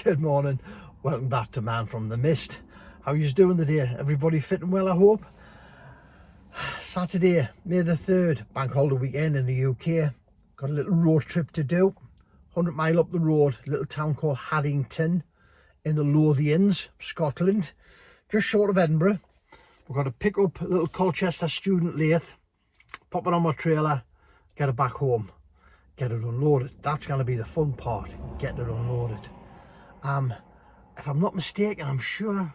Good morning, welcome back to Man from the Mist. How you doing today? Everybody fitting well, I hope. Saturday, May the 3rd, bank holiday weekend in the UK. Got a little road trip to do. 100 mile up the road, a little town called Haddington in the Lothians, Scotland, just short of Edinburgh. We've got to pick up a little Colchester Student lathe, pop it on my trailer, get it back home, get it unloaded. That's going to be the fun part, getting it unloaded. If I'm not mistaken, I'm sure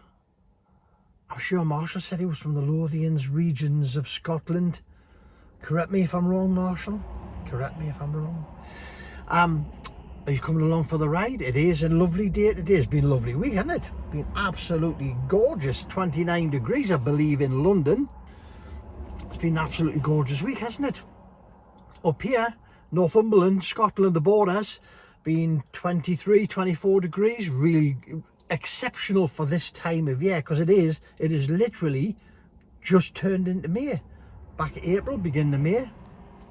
Marshall said he was from the Lothians regions of Scotland. Correct me if I'm wrong, Marshall. Correct me if I'm wrong. Are you coming along for the ride? It is a lovely day today. It's been a lovely week, hasn't it? Been absolutely gorgeous. 29 degrees, I believe, in London. It's been an absolutely gorgeous week, hasn't it? Up here, Northumberland, Scotland, the borders, been 23, 24 degrees. Really exceptional for this time of year, because it is literally just turned into May. Back April, beginning of May.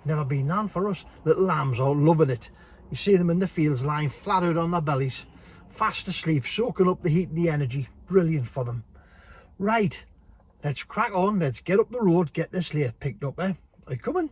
Never been none for us. Little lambs are loving it. You see them in the fields lying flat out on their bellies, fast asleep, soaking up the heat and the energy. Brilliant for them. Right, let's crack on. Let's get up the road, get this lathe picked up. Are you coming?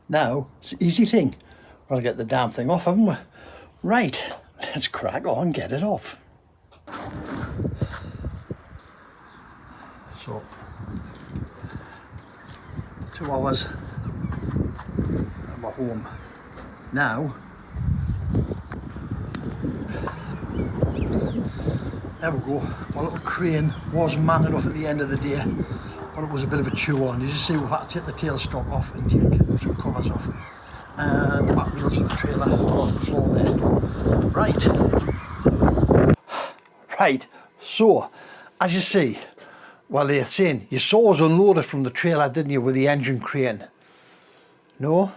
Now, it's an easy thing. Got to get the damn thing off, haven't we? Right, let's crack on, get it off. So, 2 hours and we're home. Now, there we go. My little crane was man enough at the end of the day, but it was a bit of a chew on. You just see we've had to take the tailstock off and take some covers off. And the back wheels of the trailer are off the floor there. Right, so as you see, well, they're saying you saw us unloaded from the trailer, didn't you, with the engine crane? No?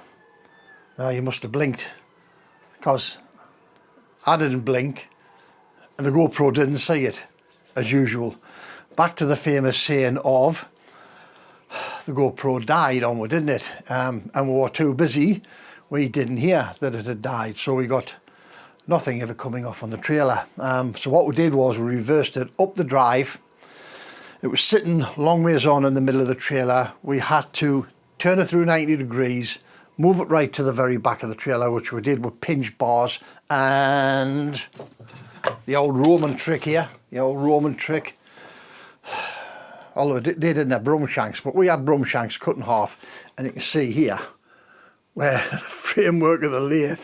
No, you must have blinked, because I didn't blink and the GoPro didn't see it, as usual. Back to the famous saying of the GoPro died onward, didn't it? And we were too busy. We didn't hear that it had died, so we got nothing ever coming off on the trailer. So what we did was we reversed it up the drive. It was sitting long ways on in the middle of the trailer. We had to turn it through 90 degrees, move it right to the very back of the trailer, which we did with pinch bars and the old Roman trick here, the old Roman trick. Although they didn't have brum shanks, but we had brum shanks cut in half, and you can see here where the framework of the lathe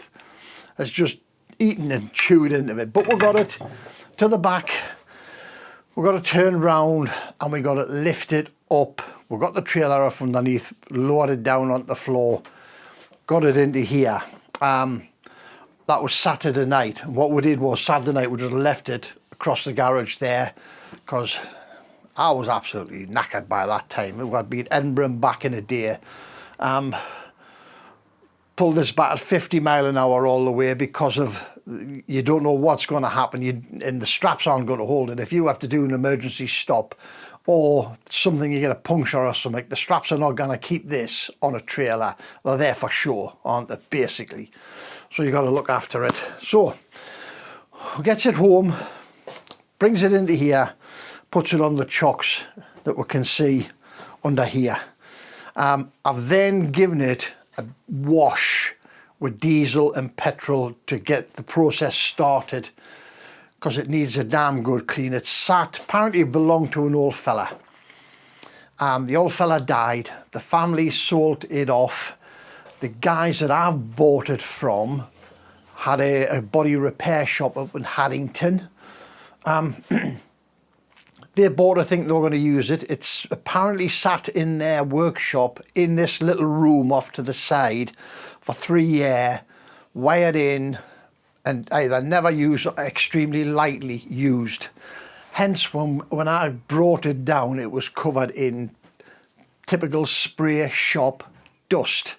has just eaten and chewed into it. But we got it to the back. We've got to turn round and we got it lifted up. We've got the trailer off underneath, lowered it down onto the floor, got it into here. That was Saturday night. And what we did was Saturday night we just left it across the garage there, because I was absolutely knackered by that time. I'd been Edinburgh and back in a day. Pulled this back at 50 miles an hour all the way, because of you don't know what's going to happen, and the straps aren't going to hold it. If you have to do an emergency stop or something, you get a puncture or something, the straps are not going to keep this on a trailer. They're there for sure, aren't they, basically? So you got to look after it. So gets it home, brings it into here, puts it on the chocks that we can see under here. I've then given it a wash with diesel and petrol to get the process started, because it needs a damn good clean. It's sat, apparently it belonged to an old fella. The old fella died, the family sold it off. The guys that I've bought it from had a body repair shop up in Haddington. They bought it, think they were going to use it. It's apparently sat in their workshop in this little room off to the side for 3 years, wired in, and either never used or extremely lightly used. Hence, when I brought it down, it was covered in typical spray shop dust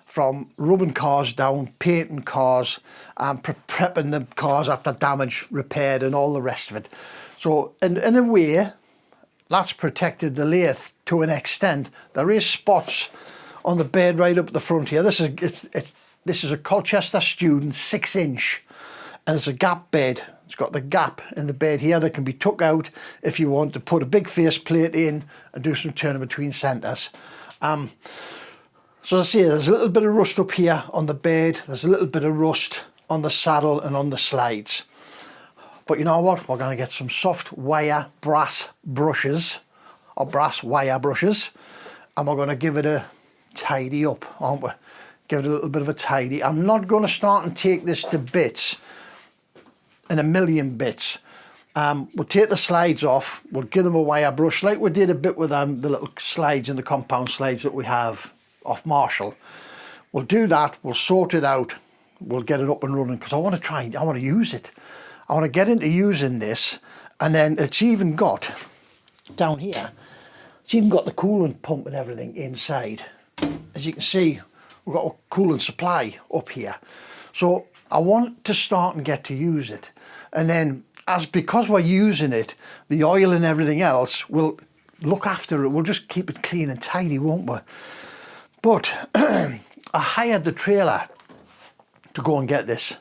from rubbing cars down, painting cars, and prepping the cars after damage, repaired, and all the rest of it. So in a way, that's protected the lathe to an extent. There is spots on the bed right up the front here. This is a Colchester Student 6-inch, and it's a gap bed. It's got the gap in the bed here that can be took out if you want to put a big face plate in and do some turning between centres. So as I say, there's a little bit of rust up here on the bed. There's a little bit of rust on the saddle and on the slides. But you know what? We're going to get some soft wire brass brushes, or brass wire brushes, and we're going to give it a tidy up, aren't we? Give it a little bit of a tidy. I'm not going to start and take this to bits, in a million bits. We'll take the slides off, we'll give them a wire brush like we did a bit with the little slides and the compound slides that we have off Marshall. We'll do that, we'll sort it out, we'll get it up and running, because I want to use it. I want to get into using this. And then it's even got, down here, it's even got the coolant pump and everything inside. As you can see, we've got a coolant supply up here. So I want to start and get to use it. And then, because we're using it, the oil and everything else will look after it. We'll just keep it clean and tidy, won't we? But I hired the trailer to go and get this.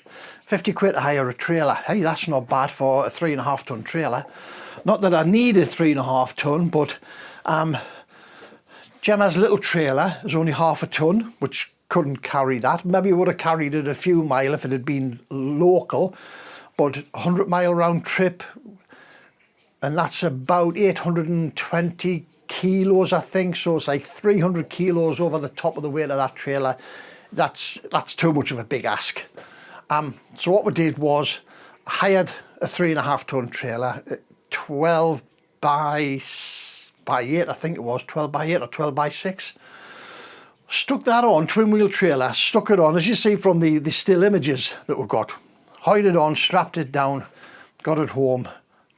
50 quid to hire a trailer. Hey, that's not bad for a 3.5 ton trailer. Not that I need a 3.5 ton, but Gemma's little trailer is only 0.5 ton, which couldn't carry that. Maybe it would have carried it a few mile if it had been local, but 100-mile round trip, and that's about 820 kilos, I think. So it's like 300 kilos over the top of the weight of that trailer. That's too much of a big ask. So what we did was hired a 3.5 ton trailer, 12 by 8, I think it was 12 by 8 or 12 by 6. Stuck that on, twin wheel trailer, stuck it on, as you see from the still images that we've got. Hired it on, strapped it down, got it home,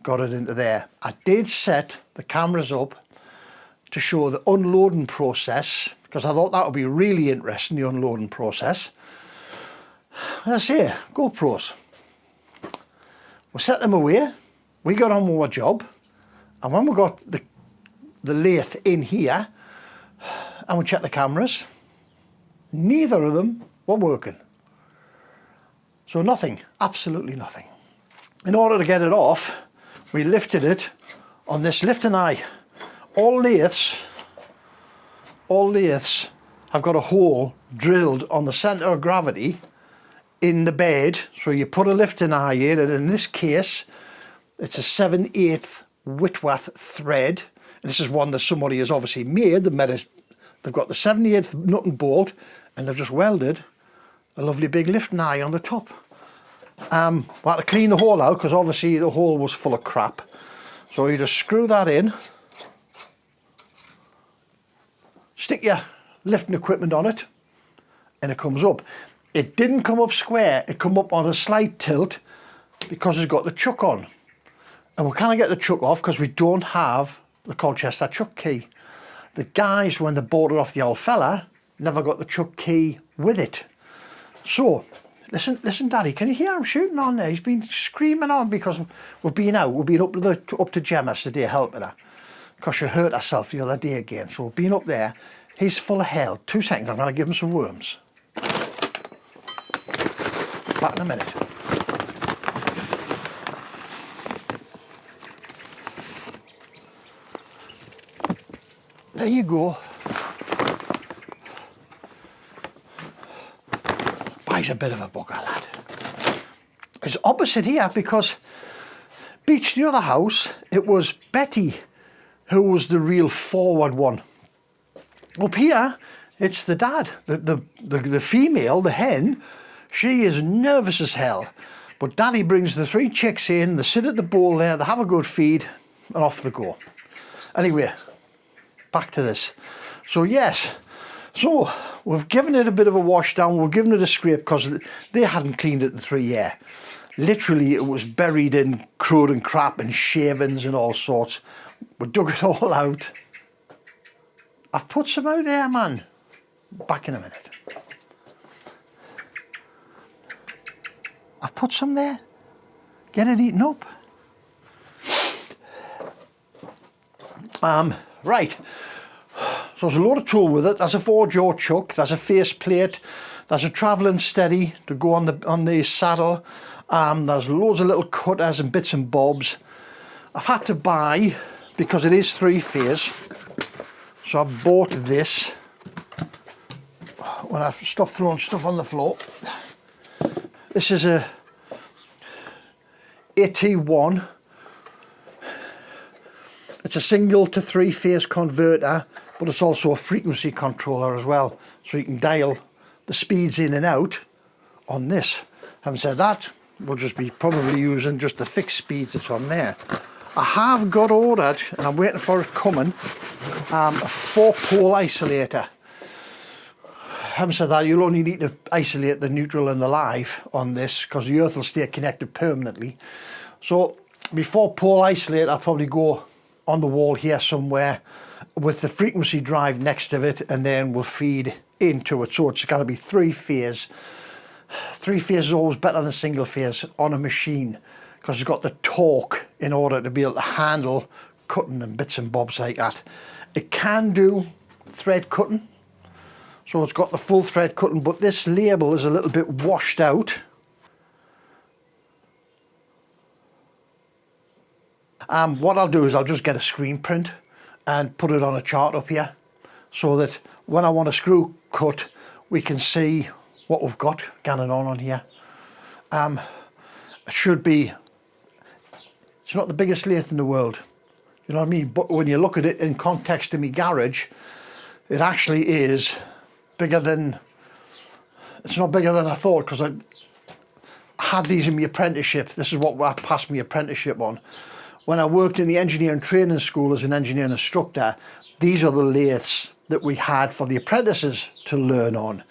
got it into there. I did set the cameras up to show the unloading process, because I thought that would be really interesting, the unloading process. And I say, GoPros. We set them away, we got on with our job, and when we got the lathe in here, and we checked the cameras, neither of them were working. So nothing, absolutely nothing. In order to get it off, we lifted it on this lifting eye. All lathes have got a hole drilled on the centre of gravity in the bed. So you put a lifting eye in, and in this case, it's a 7/8 Whitworth thread. And this is one that somebody has obviously made. They've got the 7/8 nut and bolt, and they've just welded a lovely big lifting eye on the top. We had to clean the hole out because obviously the hole was full of crap. So you just screw that in, stick your lifting equipment on it, and it comes up. It didn't come up square, it come up on a slight tilt because it's got the chuck on. And we can't get the chuck off because we don't have the Colchester chuck key. The guys, when they bought it off the old fella, never got the chuck key with it. So, listen, Daddy, can you hear him shooting on there? He's been screaming on because we've been out. We've been up to Gemma's today helping her because she hurt herself the other day again. So we've been up there. He's full of hell. 2 seconds, I'm going to give him some worms. Back in a minute. There you go. He's a bit of a bugger, lad. It's opposite here because beach the other house, it was Betty who was the real forward one. Up here, it's the dad, the female, the hen. She is nervous as hell. But Daddy brings the 3 chicks in, they sit at the bowl there, they have a good feed, and off they go. Anyway, back to this. So yes, so we've given it a bit of a wash down, we've given it a scrape because they hadn't cleaned it in 3 years. Literally it was buried in crud and crap and shavings and all sorts. We dug it all out. I've put some out there, man. Back in a minute. I've put some there. Get it eaten up. Right. So there's a load of tool with it. There's a 4-jaw chuck. There's a face plate. There's a travelling steady to go on the saddle. There's loads of little cutters and bits and bobs. I've had to buy, because it is 3-phase, so I bought this when I stopped throwing stuff on the floor. This is a AT1. It's a single to 3-phase converter, but it's also a frequency controller as well, so you can dial the speeds in and out on this. Having said that, we'll just be probably using just the fixed speeds that's on there. I have got ordered, and I'm waiting for it coming, a 4-pole isolator. Having said that, you'll only need to isolate the neutral and the live on this because the earth will stay connected permanently. So my 4-pole isolator, I'll probably go on the wall here somewhere with the frequency drive next to it, and then we'll feed into it. So it's got to be 3-phase. 3-phase is always better than single phase on a machine because it's got the torque in order to be able to handle cutting and bits and bobs like that. It can do thread cutting, so it's got the full thread cutting, but this label is a little bit washed out. What I'll do is I'll just get a screen print and put it on a chart up here so that when I want a screw cut, we can see what we've got going on here. It should be, it's not the biggest lathe in the world, you know what I mean? But when you look at it in context in my garage, it actually is bigger than, it's not bigger than I thought, because I had these in my apprenticeship. This is what I passed my apprenticeship on. When I worked in the engineering training school as an engineering instructor, these are the lathes that we had for the apprentices to learn on.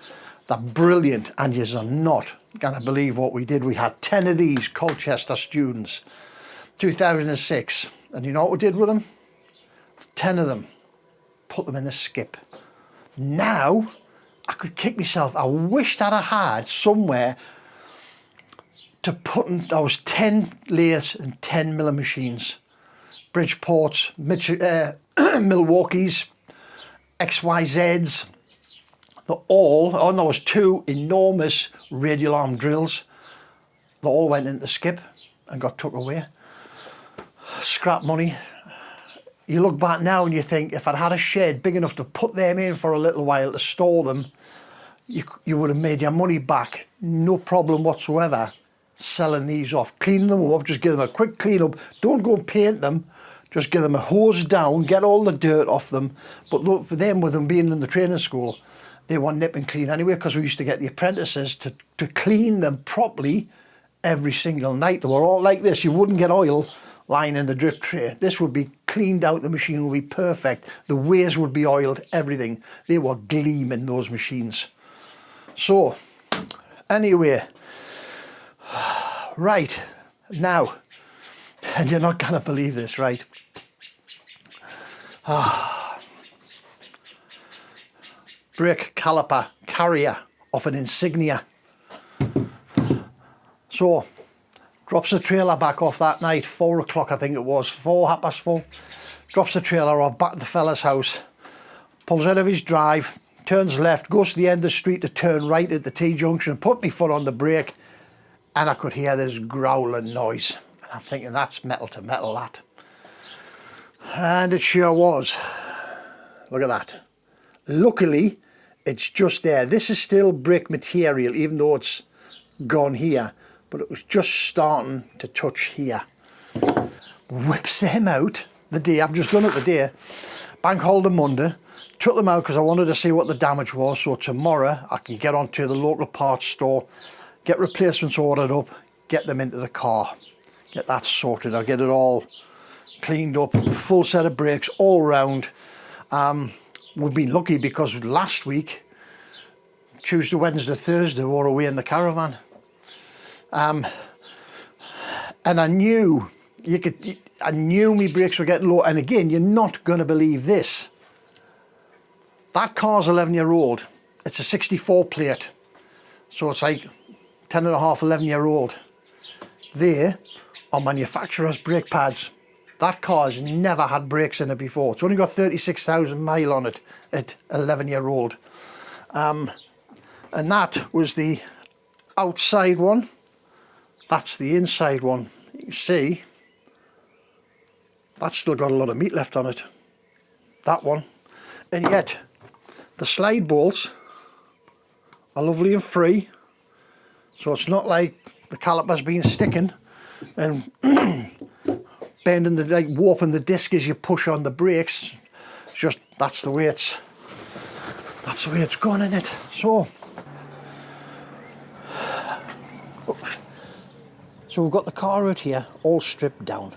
They're brilliant, and you are not going to believe what we did. We had 10 of these Colchester Students, 2006. And you know what we did with them? 10 of them. Put them in the skip. Now, I could kick myself. I wish that I had somewhere to put in those 10 lathes and 10 miller machines. Bridgeports, Milwaukee's, XYZs. They're all, on those 2 enormous radial arm drills, they all went into the skip and got took away. Scrap money. You look back now and you think, if I'd had a shed big enough to put them in for a little while to store them, you would have made your money back, no problem whatsoever, selling these off. Cleaning them up, just give them a quick clean up. Don't go and paint them, just give them a hose down, get all the dirt off them. But look, for them, with them being in the training school, they were nip and clean anyway, because we used to get the apprentices to clean them properly every single night. They were all like this. You wouldn't get oil lying in the drip tray. This would be cleaned out, the machine would be perfect. The weighs would be oiled, everything. They were gleaming, those machines. So, anyway, right, now, and you're not going to believe this, right? Brake caliper carrier of an Insignia. So, drops the trailer back off that night, 4 o'clock I think it was, 4:30. Drops the trailer off back at the fella's house, pulls out of his drive, turns left, goes to the end of the street to turn right at the T-junction, put my foot on the brake, and I could hear this growling noise. And I'm thinking, that's metal to metal, that. And it sure was. Look at that. Luckily, it's just there. This is still brick material, even though it's gone here. But it was just starting to touch here. Whips them out the day, I've just done it the day, bank holiday Monday, took them out because I wanted to see what the damage was, so tomorrow I can get onto the local parts store, get replacements ordered up, get them into the car, get that sorted. I'll get it all cleaned up, full set of brakes all round. We've been lucky because last week, Tuesday, Wednesday, Thursday, we were away in the caravan. And I knew I knew my brakes were getting low. And again, you're not going to believe this. That car's 11-year-old. It's a 64 plate. So it's like 10 and a half, 11-year-old. They are manufacturer's brake pads. That car's never had brakes in it before. It's only got 36,000 mile on it at 11-year-old. And that was the outside one. That's the inside one. You can see that's still got a lot of meat left on it. That one. And yet the slide bolts are lovely and free. So it's not like the caliper's been sticking and bending the, like warping the disc as you push on the brakes. It's just, that's the way it's gone in it. So we've got the car out here all stripped down.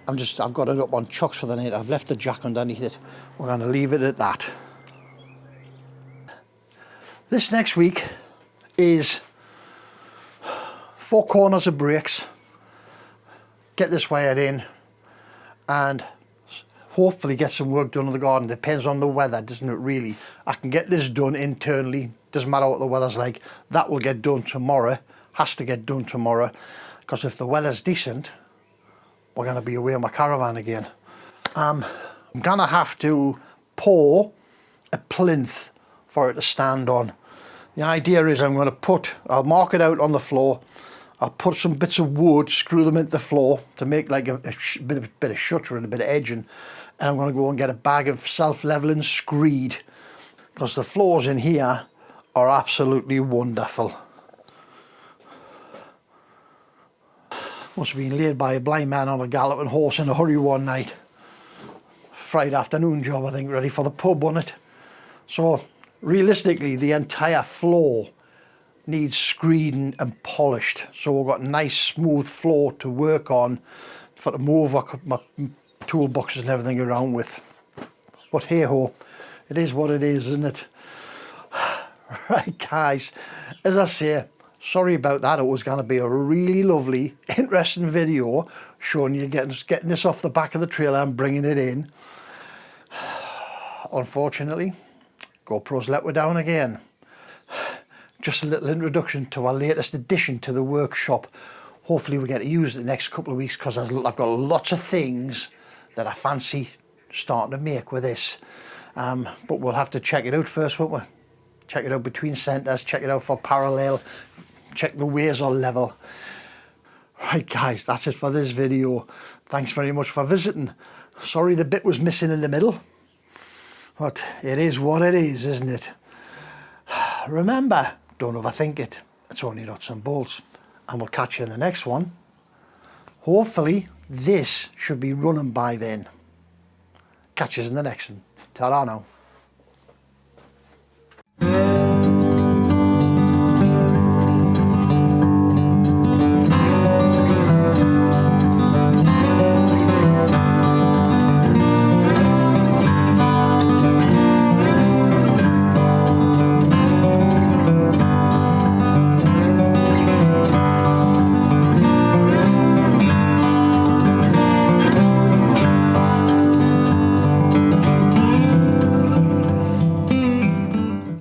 I've got it up on chocks for the night. I've left the jack underneath it. We're going to leave it at that. This next week is 4 corners of brakes, get this wired in, and hopefully get some work done in the garden. Depends on the weather, doesn't it really? I can get this done internally, doesn't matter what the weather's like. That will get done tomorrow, has to get done tomorrow, because if the weather's decent, we're going to be away on my caravan again. I'm going to have to pour a plinth for it to stand on. The idea is I'll mark it out on the floor, I'll put some bits of wood, screw them into the floor to make like a bit of shutter and a bit of edging, and I'm going to go and get a bag of self-leveling screed, because the floors in here are absolutely wonderful. Must have been laid by a blind man on a galloping horse in a hurry one night. Friday afternoon job, I think, ready for the pub, wasn't it? So realistically, the entire floor needs screeding and polished. So we've got a nice smooth floor to work on for to move my toolboxes and everything around with. But hey ho, it is what it is, isn't it? Right guys, as I say, sorry about that. It was going to be a really lovely, interesting video showing you getting this off the back of the trailer and bringing it in. Unfortunately, GoPro's let me down again. Just a little introduction to our latest addition to the workshop. Hopefully we get to use it the next couple of weeks, because I've got lots of things that I fancy starting to make with this. But we'll have to check it out first, won't we? Check it out between centres, check it out for parallel, check the ways are level. Right guys, that's it for this video. Thanks very much for visiting. Sorry the bit was missing in the middle, but it is what it is, isn't it? Remember, don't overthink it. It's only nuts and bolts. And we'll catch you in the next one. Hopefully this should be running by then. Catch us in the next one. Ta-ra now.